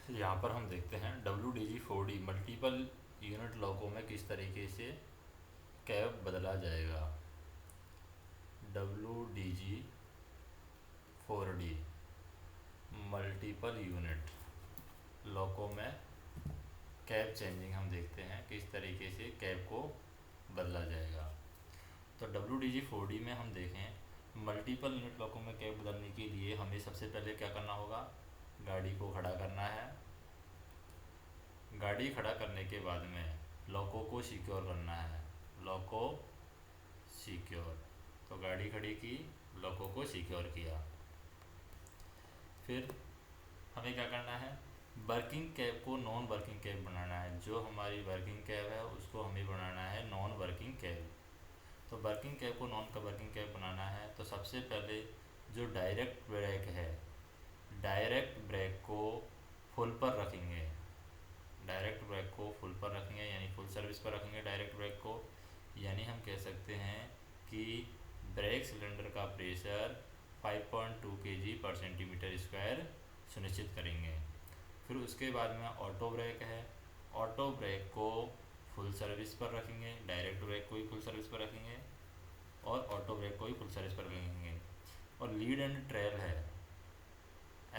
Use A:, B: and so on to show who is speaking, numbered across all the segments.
A: यहाँ पर हम देखते हैं WDG4D मल्टीपल यूनिट लॉकों में किस तरीके से कैब बदला जाएगा। WDG4D मल्टीपल यूनिट लॉकों में कैब चेंजिंग हम देखते हैं किस तरीके से कैब को बदला जाएगा। तो WDG4D में हम देखें मल्टीपल यूनिट लॉकों में कैब बदलने के लिए हमें सबसे पहले क्या करना होगा, गाड़ी को खड़ा करना है। गाड़ी खड़ा करने के बाद में लॉकों को सिक्योर करना है, लॉको सिक्योर। तो गाड़ी खड़ी की, लॉकों को सिक्योर किया। फिर हमें क्या करना है, वर्किंग कैब को नॉन वर्किंग कैब बनाना है। जो हमारी वर्किंग कैब है उसको हमें बनाना है नॉन वर्किंग कैब। तो वर्किंग कैब को नॉन वर्किंग कैब बनाना है तो सबसे पहले जो डायरेक्ट ब्रेक है, डायरेक्ट ब्रेक को फुल पर रखेंगे। डायरेक्ट ब्रेक को फुल पर रखेंगे यानी फुल सर्विस पर रखेंगे डायरेक्ट ब्रेक को। यानी हम कह सकते हैं कि ब्रेक सिलेंडर का प्रेशर 5.2 kg पर सेंटीमीटर स्क्वायर सुनिश्चित करेंगे। फिर उसके बाद में ऑटो ब्रेक है, ऑटो ब्रेक को फुल सर्विस पर रखेंगे, डायरेक्ट ब्रेक को ही फुल सर्विस पर रखेंगे और ऑटो ब्रेक को ही फुल सर्विस पर रखेंगे। और लीड एंड ट्रेल है,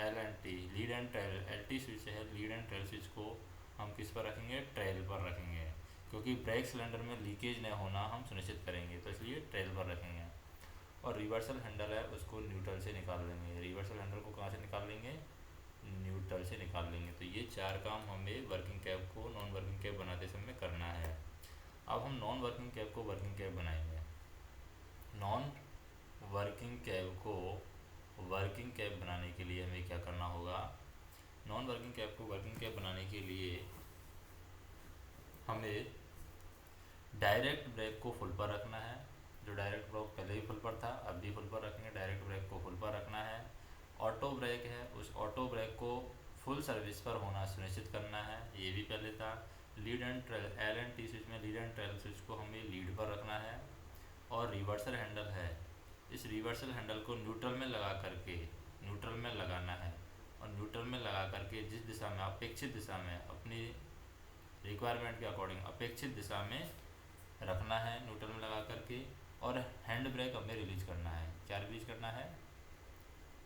A: LNT lead and trail, LT switch है, लीड एंड ट्रेल स्विच को हम किस पर रखेंगे, ट्रेल पर रखेंगे, क्योंकि ब्रेक सिलेंडर में लीकेज न होना हम सुनिश्चित करेंगे, तो इसलिए ट्रेल पर रखेंगे। और रिवर्सल हैंडल है उसको न्यूट्रल से निकाल लेंगे। रिवर्सल हैंडल को कहाँ से निकाल लेंगे, न्यूट्रल से निकाल लेंगे। तो ये चार काम हमें वर्किंग कैब को नॉन वर्किंग कैब बनाते समय करना है। अब हम नॉन वर्किंग कैब को वर्किंग कैब बनाएंगे। नॉन वर्किंग कैब को वर्किंग कैब बनाने के लिए हमें क्या करना होगा, नॉन वर्किंग कैब को वर्किंग कैब बनाने के लिए हमें डायरेक्ट ब्रेक को फुल पर रखना है। जो डायरेक्ट ब्रेक पहले ही फुल पर था अब भी फुल पर रखेंगे, डायरेक्ट ब्रेक को फुल पर रखना है। ऑटो ब्रेक है, उस ऑटो ब्रेक को फुल सर्विस पर होना सुनिश्चित करना है, ये भी पहले था। Lead and trail, LNT switch में लीड एंड ट्रेल स्विच को हमें लीड पर रखना है। और रिवर्सल हैंडल है, इस रिवर्सल हैंडल को न्यूट्रल में लगा करके, न्यूट्रल में लगाना है और न्यूट्रल में लगा करके जिस दिशा में अपेक्षित दिशा में अपनी रिक्वायरमेंट के अकॉर्डिंग अपेक्षित दिशा में रखना है न्यूट्रल में लगा करके। और हैंड ब्रेक हमें रिलीज करना है। क्या रिलीज करना है,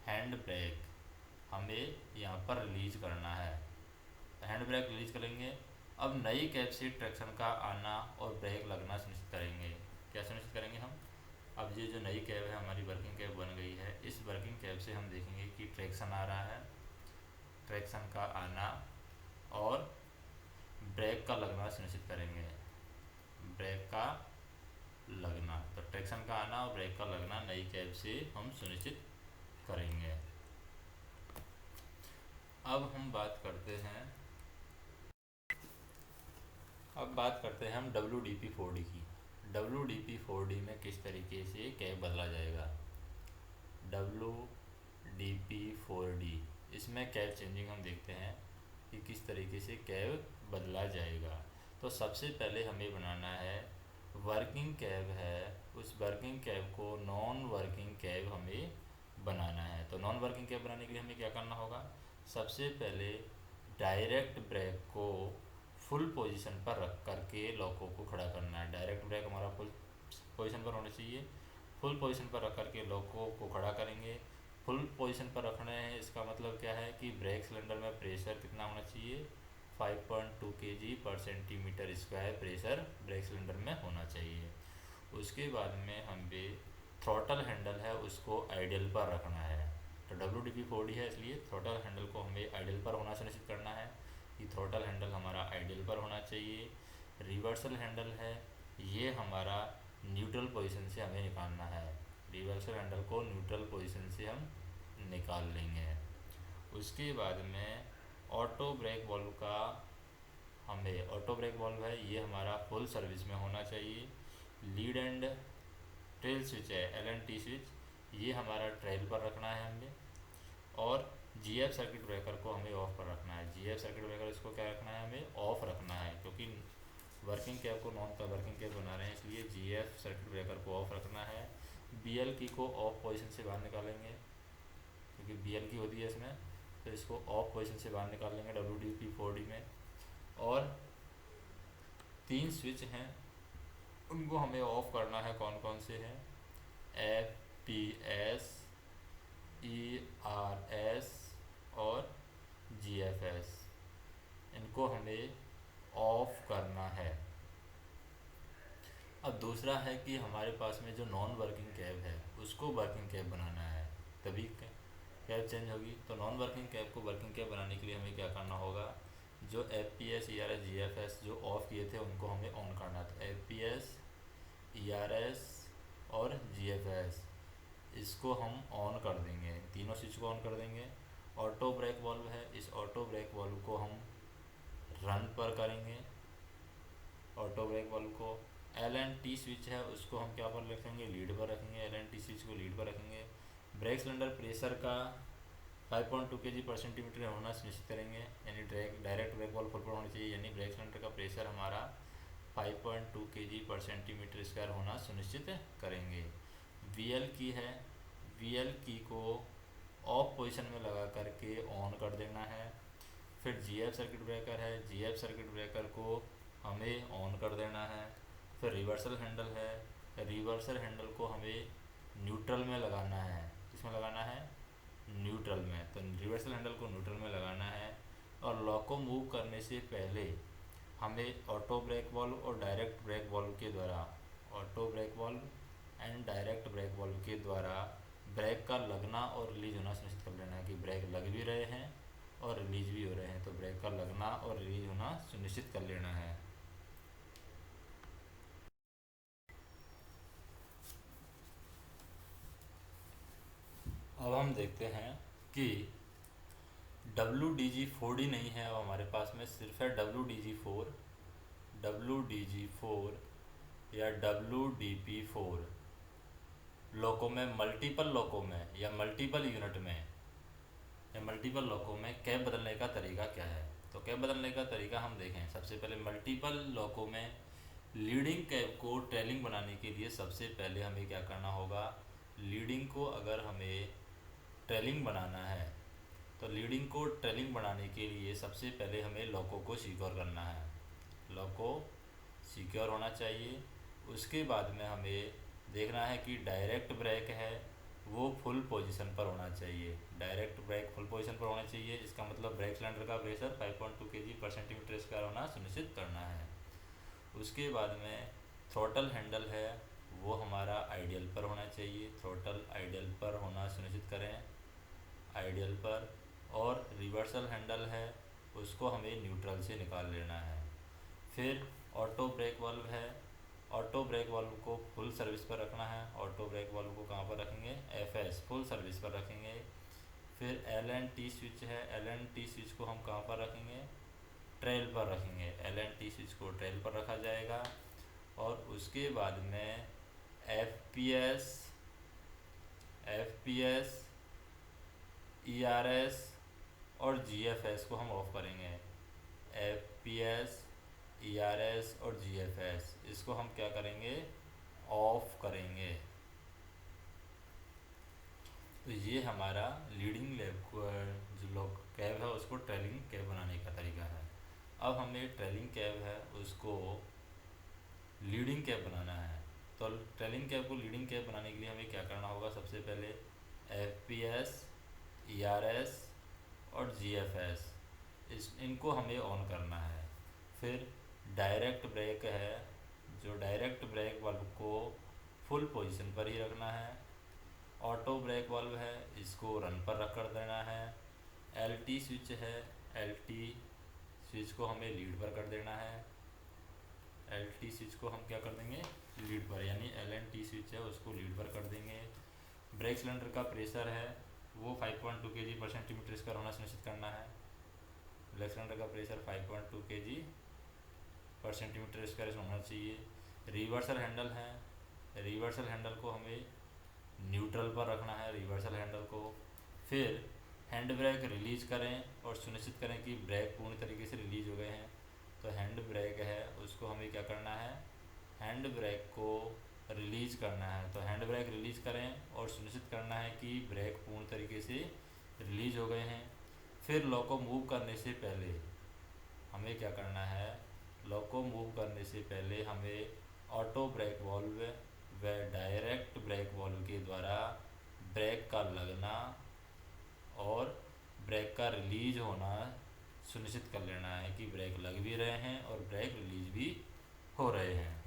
A: हैंड ब्रेक हमें यहाँ पर रिलीज करना है। हैंड ब्रेक रिलीज करेंगे। अब नई कैब से ट्रैक्शन का आना और ब्रेक लगना सुनिश्चित करेंगे। क्या सुनिश्चित करेंगे हम, अब ये जो नई कैब है हमारी वर्किंग कैब बन गई है, इस वर्किंग कैब से हम देखेंगे कि ट्रैक्शन आ रहा है, ट्रैक्शन का आना और ब्रेक का लगना सुनिश्चित करेंगे, ब्रेक का लगना। तो ट्रैक्शन का आना और ब्रेक का लगना नई कैब से हम सुनिश्चित करेंगे। अब हम बात करते हैं हम WDP4D की। WDP4D में किस तरीके से कैब बदला जाएगा। WDP4D इसमें कैब चेंजिंग हम देखते हैं कि किस तरीके से कैब बदला जाएगा। तो सबसे पहले हमें बनाना है वर्किंग कैब है, उस वर्किंग कैब को नॉन वर्किंग कैब हमें बनाना है। तो नॉन वर्किंग कैब बनाने के लिए हमें क्या करना होगा, सबसे पहले डायरेक्ट ब्रेक को फुल पोजीशन पर रख करके लॉकों को खड़ा करना है। डायरेक्ट ब्रेक हमारा फुल पोजीशन पर होना चाहिए, फुल पोजीशन पर रख करके लॉकों को खड़ा करेंगे। फुल पोजीशन पर रखना है इसका मतलब क्या है कि ब्रेक सिलेंडर में प्रेशर कितना होना चाहिए, 5.2 kg पर centimetre square pressure brake cylinder में होना चाहिए। उसके बाद में हमें थ्रॉटल हैंडल है उसको आइडियल पर रखना है। तो WDP4D है इसलिए थ्रॉटल हैंडल को हमें आइडियल पर होना सुनिश्चित करना है कि थ्रॉटल हैंडल हमारा आइडियल पर होना चाहिए। रिवर्सल हैंडल है, ये हमारा न्यूट्रल पोजीशन से हमें निकालना है। रिवर्सल हैंडल को न्यूट्रल पोजीशन से हम निकाल लेंगे। उसके बाद में ऑटो ब्रेक वाल्व का, हमें ऑटो ब्रेक वाल्व है ये हमारा फुल सर्विस में होना चाहिए। लीड एंड ट्रेल स्विच है, LNT स्विच, ये हमारा ट्रेल पर रखना है हमें। और GF सर्किट ब्रेकर को हमें ऑफ पर रखना है। GF सर्किट ब्रेकर इसको क्या रखना है, हमें ऑफ रखना है, क्योंकि वर्किंग कैब को नॉन का वर्किंग कैब बना रहे हैं इसलिए GF सर्किट ब्रेकर को ऑफ रखना है। BL की को ऑफ पोजीशन से बाहर निकालेंगे क्योंकि BL की होती है इसमें, तो इसको ऑफ पोजीशन से बाहर निकाल लेंगे WD-40 में। और 3 स्विच हैं, उनको हमें ऑफ करना है। कौन कौन से हैं? FPS, ERS और GFS, इनको हमें ऑफ करना है। अब दूसरा है कि हमारे पास में जो नॉन वर्किंग कैब है उसको वर्किंग कैब बनाना है, तभी कैब चेंज होगी। तो नॉन वर्किंग कैब को वर्किंग कैब बनाने के लिए हमें क्या करना होगा? जो FPS, ERS, GFS जो ऑफ किए थे उनको हमें ऑन करना है। तो FPS, ERS और GFS इसको हम ऑन कर देंगे, तीनों स्विच को ऑन कर देंगे। ऑटो ब्रेक वाल्व है, इस ऑटो ब्रेक वाल्व को हम रन पर करेंगे। ऑटो ब्रेक वाल्व को LNT स्विच है, उसको हम क्या पर रखेंगे? लीड पर रखेंगे। LNT स्विच को लीड पर रखेंगे। ब्रेक सिलेंडर प्रेशर का 5.2 kg/cm होना सुनिश्चित करेंगे, यानी डायरेक्ट ब्रेक वाल्व फुल पर होना चाहिए, यानी ब्रेक सिलेंडर का प्रेशर हमारा 5.2 kg/cm² होना सुनिश्चित करेंगे। VL की है, VL की को ऑफ पोजीशन में लगा करके ऑन कर देना है। फिर GF सर्किट ब्रेकर है, GF सर्किट ब्रेकर को हमें ऑन कर देना है। फिर रिवर्सल हैंडल है, रिवर्सल हैंडल को हमें न्यूट्रल में लगाना है। किसमें लगाना है? न्यूट्रल में। तो रिवर्सल हैंडल को न्यूट्रल में लगाना है। और लॉक को मूव करने से पहले हमें ऑटो ब्रेक वाल्व और डायरेक्ट ब्रेक वाल्व के द्वारा, auto brake valve and direct brake valve के द्वारा ब्रेक का लगना और रिलीज होना सुनिश्चित कर लेना है कि ब्रेक लग भी रहे हैं और रिलीज भी हो रहे हैं। तो ब्रेक का लगना और रिलीज होना सुनिश्चित कर लेना है। अब हम देखते हैं कि WDG4D नहीं है, अब हमारे पास में सिर्फ है WDG4, WDG4 या WDP4। लोको में, मल्टीपल लोको में या मल्टीपल यूनिट में या मल्टीपल लोको में कैब बदलने का तरीका क्या है? तो कैब बदलने का तरीका हम देखें। सबसे पहले मल्टीपल लोको में लीडिंग कैब को ट्रेलिंग बनाने के लिए सबसे पहले हमें क्या करना होगा? लीडिंग को अगर हमें ट्रेलिंग बनाना है तो लीडिंग को ट्रेलिंग बनाने के लिए सबसे पहले हमें लोको को सिक्योर करना है। लोको सिक्योर होना चाहिए। उसके बाद में हमें देखना है कि डायरेक्ट ब्रेक है वो फुल पोजीशन पर होना चाहिए। डायरेक्ट ब्रेक फुल पोजीशन पर होना चाहिए, इसका मतलब ब्रेक सिलेंडर का प्रेशर 5.2 kg/cm² होना सुनिश्चित करना है। उसके बाद में थ्रोटल हैंडल है वो हमारा आइडियल पर होना चाहिए। थ्रोटल आइडियल पर होना सुनिश्चित करें, आइडियल पर। और रिवर्सल हैंडल है उसको हमें न्यूट्रल से निकाल लेना है। फिर ऑटो ब्रेक वाल्व है, ऑटो ब्रेक वाल्व को फुल सर्विस पर रखना है। ऑटो ब्रेक वाल्व को कहाँ पर रखेंगे? FS फुल सर्विस पर रखेंगे। फिर LNT स्विच है, LNT स्विच को हम कहाँ पर रखेंगे? ट्रेल पर रखेंगे। LNT स्विच को ट्रेल पर रखा जाएगा। और उसके बाद में FPS, ERS और GFS को हम ऑफ करेंगे। FPS, ERS और GFS इसको हम क्या करेंगे? ऑफ करेंगे। तो ये हमारा लीडिंग लैब जो लोग कैब है उसको ट्रेलिंग कैब बनाने का तरीका है। अब हमें ट्रेलिंग कैब है उसको लीडिंग कैब बनाना है। तो ट्रेलिंग कैब को लीडिंग कैब बनाने के लिए हमें क्या करना होगा? सबसे पहले FPS, ERS और GFS इनको हमें ऑन करना है। फिर डायरेक्ट ब्रेक है, जो डायरेक्ट ब्रेक वाल्व को फुल पोजीशन पर ही रखना है। ऑटो ब्रेक वाल्व है इसको रन पर रख कर देना है। LT स्विच है, LT स्विच को हमें लीड पर कर देना है। LT स्विच को हम क्या कर देंगे? लीड पर, यानी LNT स्विच है उसको लीड पर कर देंगे। ब्रेक सिलेंडर का प्रेशर है वो 5.2 kg/cm² होना सुनिश्चित करना है। ब्रेक सिलेंडर का प्रेशर 5.2 kg/cm² होना चाहिए। रिवर्सल हैंडल है, रिवर्सल हैंडल को हमें न्यूट्रल पर रखना है, रिवर्सल हैंडल को। फिर हैंड ब्रेक रिलीज करें और सुनिश्चित करें कि ब्रेक पूर्ण तरीके से रिलीज हो गए हैं। तो हैंड ब्रेक है उसको हमें क्या करना है? हैंड ब्रेक को रिलीज करना है। तो हैंड ब्रेक रिलीज करें और सुनिश्चित करना है कि ब्रेक पूर्ण तरीके से रिलीज हो गए हैं। फिर लॉ को मूव करने से पहले हमें क्या करना है, लॉ को मूव करने से पहले हमें ऑटो ब्रेक वॉल्व व डायरेक्ट ब्रेक वॉल्व के द्वारा ब्रेक का लगना और ब्रेक का रिलीज होना सुनिश्चित कर लेना है कि ब्रेक लग भी रहे हैं और ब्रेक रिलीज भी हो रहे हैं।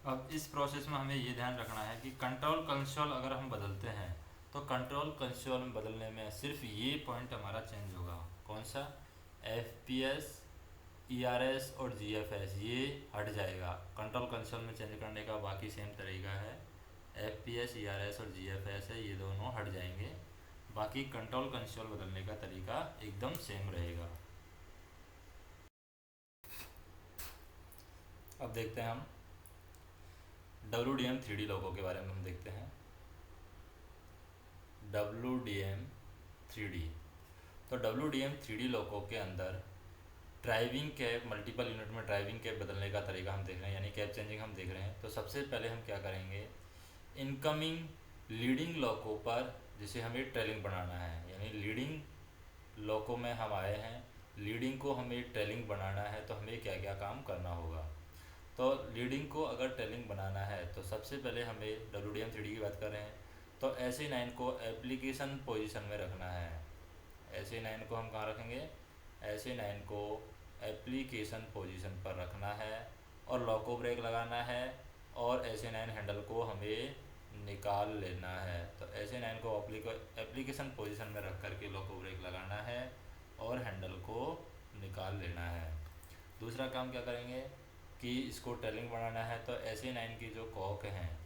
A: अब इस प्रोसेस में हमें ये ध्यान रखना है कि कंट्रोल कंसोल अगर हम बदलते हैं तो कंट्रोल कंसोल में बदलने में सिर्फ ये पॉइंट हमारा चेंज होगा। कौन सा? FPS, ERS और GFS ये हट जाएगा। कंट्रोल कंसोल में चेंज करने का बाकी सेम तरीका है। FPS, ERS और GFS है, ये दोनों हट जाएंगे। बाकी कंट्रोल कंसोल बदलने का तरीका एकदम सेम रहेगा। अब देखते हैं हम WDM 3D लोगों के बारे में हम देखते हैं। WDM 3D, तो WDM 3D लोगों के अंदर ड्राइविंग कैब, मल्टीपल यूनिट में ड्राइविंग कैब बदलने का तरीका हम देख रहे हैं, यानी कैब चेंजिंग हम देख रहे हैं। तो सबसे पहले हम क्या करेंगे, इनकमिंग लीडिंग लोको पर जिसे हमें ट्रेलिंग बनाना है, यानी लीडिंग लोको में हम आए हैं, लीडिंग को हमें ट्रेलिंग बनाना है, तो हमें क्या क्या काम करना होगा। तो लीडिंग को अगर ट्रेलिंग बनाना है तो सबसे पहले हमें WDM 3D की बात कर रहे हैं तो SE9 को एप्लीकेशन पोजीशन में रखना है। SE9 को हम कहाँ रखेंगे, SE9 को एप्लीकेशन पोजीशन पर रखना है और लॉको ब्रेक लगाना है और SE9 हैंडल को हमें निकाल लेना है। तो SE9 को एप्लीकेशन पोजीशन में रख करके लॉको ब्रेक लगाना है और हैंडल को निकाल लेना है। दूसरा काम क्या करेंगे कि इसको ट्रेलिंग बनाना है तो SE9 की जो कॉक हैं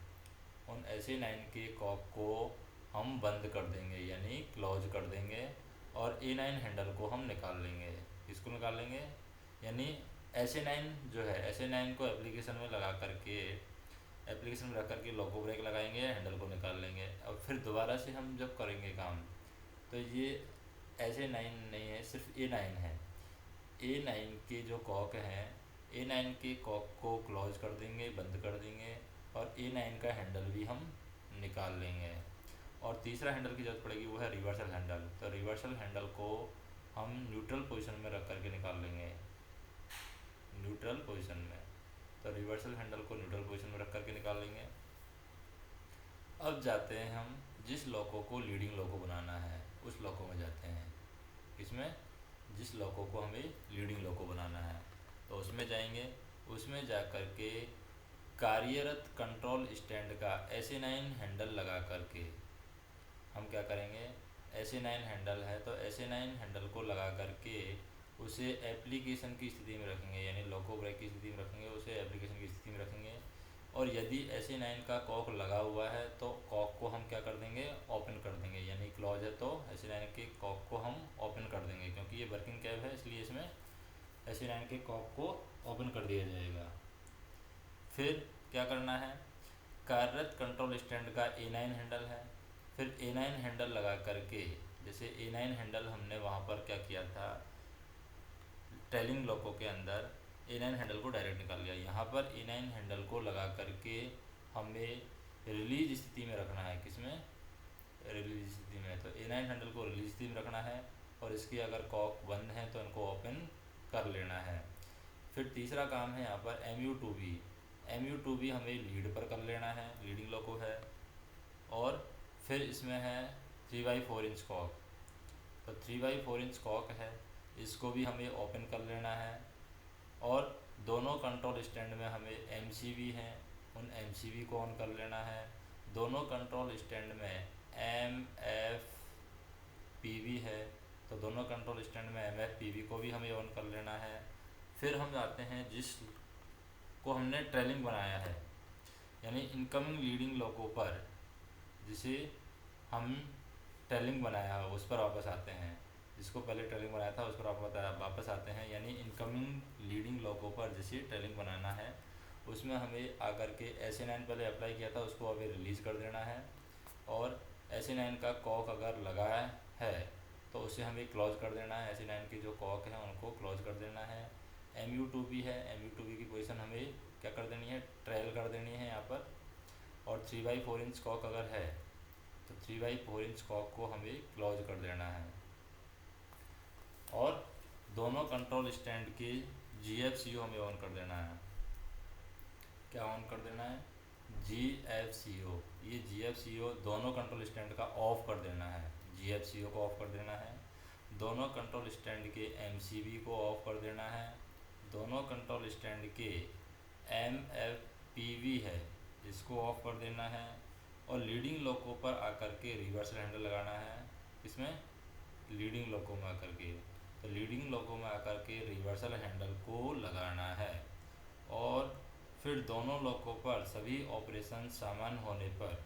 A: उन SE9 के कॉक को हम बंद कर देंगे, यानी क्लोज कर देंगे और A9 हैंडल को हम निकाल लेंगे। इसको निकाल लेंगे यानी SE9 जो है, SE9 को एप्लीकेशन में लगा करके, एप्लीकेशन में रख करके लॉको ब्रेक लगाएंगे, हैंडल को निकाल लेंगे। अब फिर दोबारा से हम जब करेंगे काम तो ये SE9 नहीं है, सिर्फ A9 है। A9 के जो कॉक हैं, A9 के कॉक को क्लोज कर देंगे, बंद कर देंगे और A9 का हैंडल भी हम निकाल लेंगे। और तीसरा हैंडल की जरूरत पड़ेगी, वो है रिवर्सल हैंडल। तो रिवर्सल हैंडल को हम न्यूट्रल पोजीशन में रख करके निकाल लेंगे, न्यूट्रल पोजीशन में। तो रिवर्सल हैंडल को न्यूट्रल पोजीशन में रख करके निकाल लेंगे। अब जाते हैं हम जिस लोको को लीडिंग लोको बनाना है उस लोको में जाते हैं। इसमें जिस लोको को हमें लीडिंग लोको बनाना है तो उसमें जाएंगे, उसमें जा कर के कार्यरत कंट्रोल स्टैंड का SE9 हैंडल लगा करके हम क्या करेंगे, SE9 हैंडल है तो SE9 हैंडल को लगा करके उसे एप्लीकेशन की स्थिति में रखेंगे, यानी लॉको ब्रेक की स्थिति में रखेंगे, उसे एप्लीकेशन की स्थिति में रखेंगे। और यदि SE9 का कॉक लगा हुआ है तो कॉक को हम क्या कर देंगे, ओपन कर देंगे, यानी क्लोज है तो SE9 के कॉक को हम ओपन कर देंगे। क्योंकि ये वर्किंग कैब है इसलिए इसमें SE9 के कॉक को ओपन कर दिया जाएगा। फिर क्या करना है, कार्यरत कंट्रोल स्टैंड का A9 हैंडल है, फिर A9 हैंडल लगा करके, जैसे A9 हैंडल हमने वहाँ पर क्या किया था, ट्रेलिंग लोको के अंदर A9 हैंडल को डायरेक्ट निकाल लिया। यहाँ पर A9 हैंडल को लगा करके हमें रिलीज स्थिति में रखना है। किसमें? रिलीज स्थिति में। तो A9 हैंडल को रिलीज स्थिति में रखना है और इसके अगर कॉक बंद हैं तो इनको ओपन कर लेना है। फिर तीसरा काम है यहाँ पर MU2B। MU2B हमें लीड पर कर लेना है, लीडिंग लोको है। और फिर इसमें है 3/4 इंच कॉक। तो 3/4 इंच कॉक है, इसको भी हमें ओपन कर लेना है। और दोनों कंट्रोल स्टैंड में हमें MCB हैं, उन MCB को ऑन कर लेना है। दोनों कंट्रोल स्टैंड में MFPB है तो दोनों कंट्रोल स्टैंड में MFPB को भी हमें ऑन कर लेना है। फिर हम जाते हैं जिस को हमने ट्रेलिंग बनाया है, यानी इनकमिंग लीडिंग लोको पर जिसे हम ट्रेलिंग बनाया है उस पर वापस आते हैं। जिसको पहले ट्रेलिंग बनाया था उस पर वापस आते हैं, यानी इनकमिंग लीडिंग लोको पर जिसे ट्रेलिंग बनाना है उसमें हमें आकर के SE9 पहले अप्लाई किया था उसको अभी रिलीज़ कर देना है। और SE9 का कॉक अगर लगा है तो उसे हमें क्लोज कर देना है। SE9 के जो कॉक हैं उनको क्लोज कर देना है। MU2B है, MU2B की पोजीशन हमें क्या कर देनी है, ट्रेल कर देनी है यहाँ पर। और 3/4 इंच कॉक अगर है तो 3/4 इंच कॉक को हमें क्लोज कर देना है। और दोनों कंट्रोल स्टैंड के GFCO हमें ऑन कर देना है। क्या ऑन कर देना है? GFCO। ये GFCO दोनों कंट्रोल स्टैंड का ऑफ कर देना है। GFCO को ऑफ कर देना है। दोनों कंट्रोल स्टैंड के MCB को ऑफ कर देना है। दोनों कंट्रोल स्टैंड के MFPV है, इसको ऑफ कर देना है। और लीडिंग लोको पर आकर के रिवर्सल हैंडल लगाना है। इसमें लीडिंग लोको में आकर के, तो लीडिंग लोको में आकर के रिवर्सल हैंडल को लगाना है। और फिर दोनों लोको पर सभी ऑपरेशन सामान्य होने पर,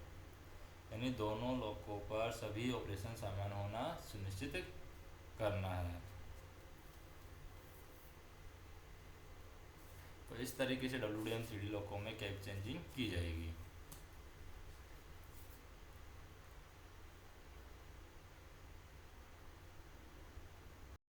A: यानी दोनों लोको पर सभी ऑपरेशन सामान्य होना सुनिश्चित करना है। तो इस तरीके से WDM 3D लोको में कैप चेंजिंग की जाएगी।